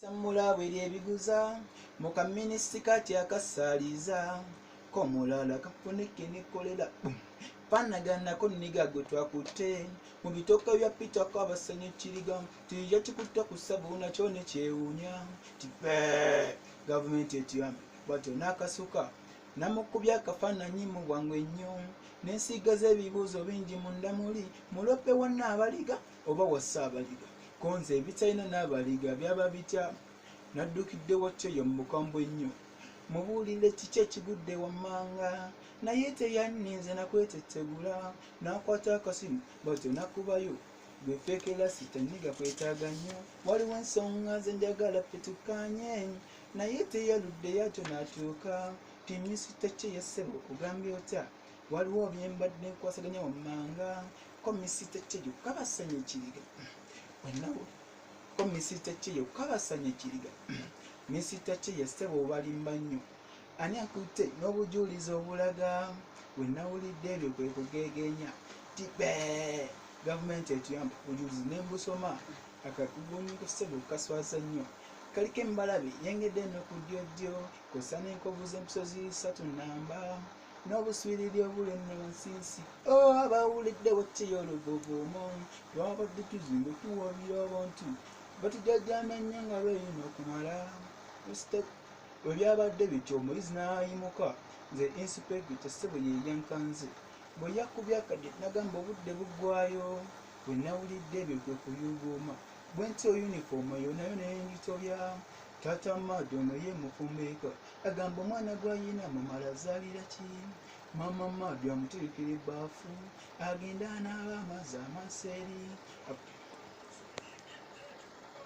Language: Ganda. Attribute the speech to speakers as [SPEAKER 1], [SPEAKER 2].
[SPEAKER 1] Samula bweri ebiguza muka minisitikaati akasaaliza ko mulala kafunike nikolera panaganako niga gwe twakutte mu bitoka bya Peter Kabasanya Kiriga tija kikutte ku sabuna kyone kyewuunya tipe gavumenti etuyambe bwatyo n'akasuka namukubya akafaananyi mu bwangu ennyo n'ensiga z'ebibuuzo bingi munda muli mulope wa Naabaliga oba wa Ssaabaliga konze ebitalina Naabaliga byaba bitya naddukidde watyo mu bukambwe ennyo mubuulire kiki ekigudde wammanga naye teyanninze nakwetettegula n'akwata akasimu bwatyo nakubayo gwe feekera sitaniga kwetaaga nnyo waliwo ensonga ze njagala ffe tukkaanye naye teyaludde yatyo n'atuuka ti minisita kye yassebo ogambye otya waliwo byembadde nkwasaganya wammanga ko minisita kye yokka Basanya Kiriga wennawo ko minisita kye yokka Basanya Kiriga minisita kye yassebo obalimba nnyo ani akutte n'obujulizi obulaga wenawulidde ebyo kwe kugeegenya tipe gavumenti etuyamba obujulizi nembusoma akakugunyiko ssebo kaswaza nnyo kaliko embalabe yengedde no ku ddyoddyo kosa n'enkovu z'empisozi 3 namba n'obuswiriri obuli ennonsinsi abawulidde watyeyo olugogomo twabadde tuzinga tuwabira abantu batujajjamya nnyo nga beeyina okumala bwe byabadde bityo omuyizi n'ayimuka nze inspector ssebo yeyankanze bwe yakubye akadde nagamba obudde buggwayo bwe nawulidde ebyo kwe kuyuuguuma bwe ntyo yunifoomu eyo nayo neyengitobya taata Maadi ono ye mufumbeeka agamba omwana gw'ayina mumala azaalira ki mama Maadi amuterekera ebbaafu agenda anaaba amazzi amaseeri